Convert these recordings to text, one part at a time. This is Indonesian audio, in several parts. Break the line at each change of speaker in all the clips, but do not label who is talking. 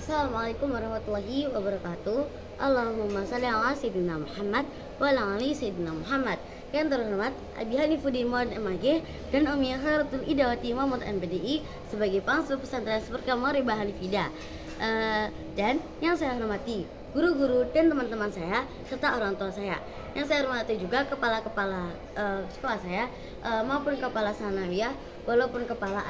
Assalamualaikum warahmatullahi wabarakatuh. Allahumma shalli ala sayyidina Muhammad wa ala ali sayyidina Muhammad. Yang terhormat Abi Hanifuddin Muhammad MAG dan Umi Khairatul Idawati Muhammad MPDI sebagai pengasuh pesantren Seperkamar Riba Hanifida. Dan yang saya hormati guru-guru dan teman-teman saya serta orang tua saya. Yang saya hormati juga kepala-kepala sekolah saya maupun kepala sanawiyah walaupun kepala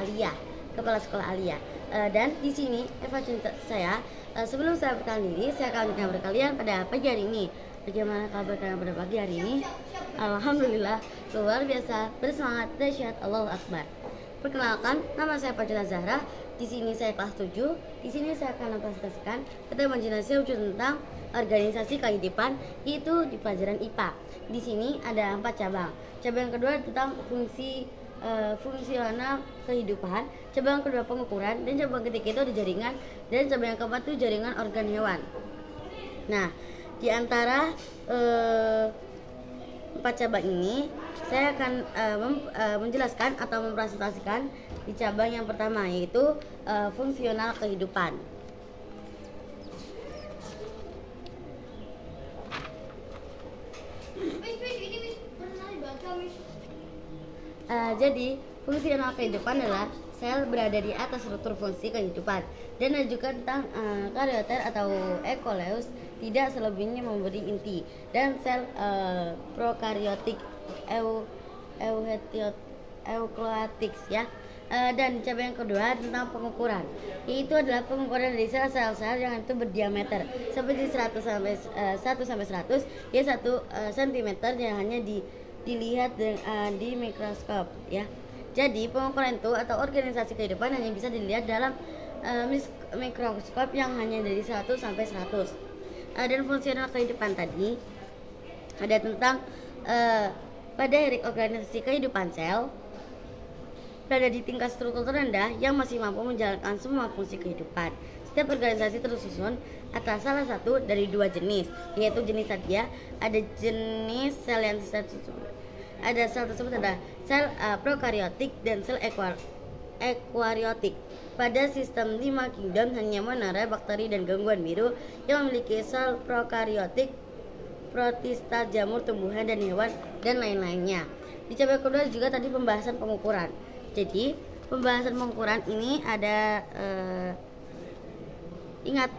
sekolah aliyah. Dan di sini Eva cinta saya. Sebelum saya berkenalan diri, saya akan mengabarkan kalian pada pagi hari ini. Bagaimana kabar kalian pada pagi hari ini? Alhamdulillah luar biasa, bersemangat, dahsyat, Allahu Akbar. Perkenalkan, nama saya Fadila Zahra. Di sini saya kelas 7. Di sini saya akan mempresentasikan tentang imajinasi tentang organisasi kehidupan, yaitu di pelajaran IPA. Di sini ada 4 cabang. Cabang yang kedua tentang fungsional kehidupan, cabang kedua pengukuran, dan cabang ketiga itu ada jaringan, dan cabang yang keempat itu jaringan organ hewan. Nah, di antara 4 cabang ini saya akan menjelaskan atau mempresentasikan di cabang yang pertama, yaitu fungsional kehidupan. Jadi fungsional kehidupan adalah sel berada di atas struktur fungsi kehidupan, dan ada juga tentang karyoter atau ekoleus tidak selebihnya memberi inti, dan sel prokaryotik eukaryotik ya. Dan cabang yang kedua tentang pengukuran, yaitu adalah pengukuran dari sel-sel yang itu berdiameter seperti 1 sampai 100 ya 1 cm yang hanya dilihat di mikroskop ya. Jadi pengukuran itu atau organisasi kehidupan hanya bisa dilihat dalam mikroskop yang hanya dari 1 sampai 100. Dan fungsional kehidupan tadi ada tentang pada organisasi kehidupan sel berada di tingkat struktur terendah yang masih mampu menjalankan semua fungsi kehidupan. Setiap organisasi tersusun atas salah satu dari 2 jenis, yaitu jenis saja. Ada jenis sel yang ada sel tersebut ada sel prokaryotik dan sel eukaryotik. Pada sistem 5 kingdom hanya menara, bakteri, dan gangguan biru yang memiliki sel prokaryotik, protista, jamur, tumbuhan, dan hewan, dan lain-lainnya. Di cabang kedua juga tadi pembahasan pengukuran. Jadi pembahasan pengukuran ini ada ingat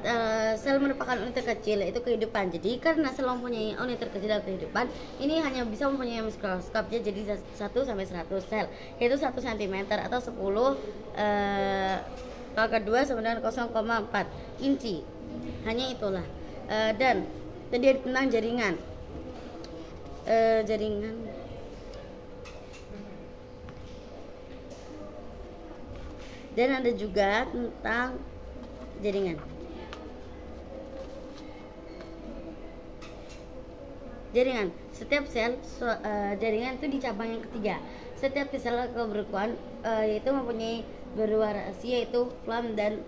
sel merupakan unit terkecil yaitu kehidupan. Jadi karena sel mempunyai unit terkecil dalam kehidupan, ini hanya bisa mempunyai mikroskop ya. Jadi 1 sampai 100 sel yaitu 1 cm atau 10 pangkat 2 sama dengan 0,4 inci. Hanya itulah. Dan tadi tentang jaringan. Dan ada juga tentang jaringan. Setiap sel jaringan itu di cabang yang ketiga. Setiap sel keberkuan yaitu mempunyai bervariasi yaitu flam dan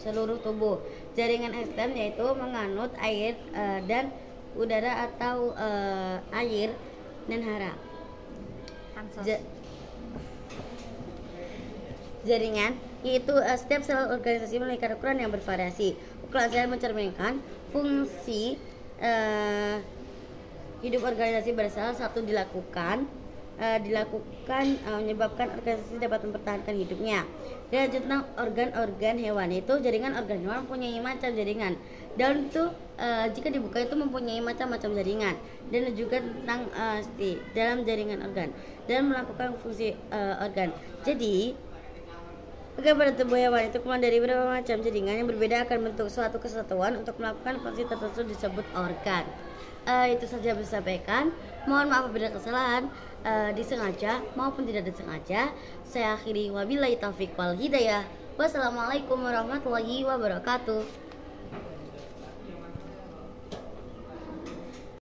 seluruh tubuh. Jaringan ekstrem yaitu menganut air dan udara atau air dan hara. Jaringan yaitu setiap sel organisasi memiliki ukuran yang bervariasi. Ukuran sel mencerminkan fungsi hidup organisasi bersel. Satu dilakukan menyebabkan organisasi dapat mempertahankan hidupnya. Dan tentang organ-organ hewan, itu jaringan organ hewan mempunyai macam jaringan. Daun itu jika dibuka itu mempunyai macam-macam jaringan. Dan juga tentang dalam jaringan organ dan melakukan fungsi organ. Jadi pada tubuh hewan itu kemudian dari beberapa macam jaringan yang berbeda akan membentuk suatu kesatuan untuk melakukan fungsi tertentu disebut organ. Itu saja yang bisa sampaikan. Mohon maaf apabila kesalahan disengaja maupun tidak disengaja. Saya akhiri wabillahi taufiq wal hidayah. Wassalamualaikum warahmatullahi wabarakatuh.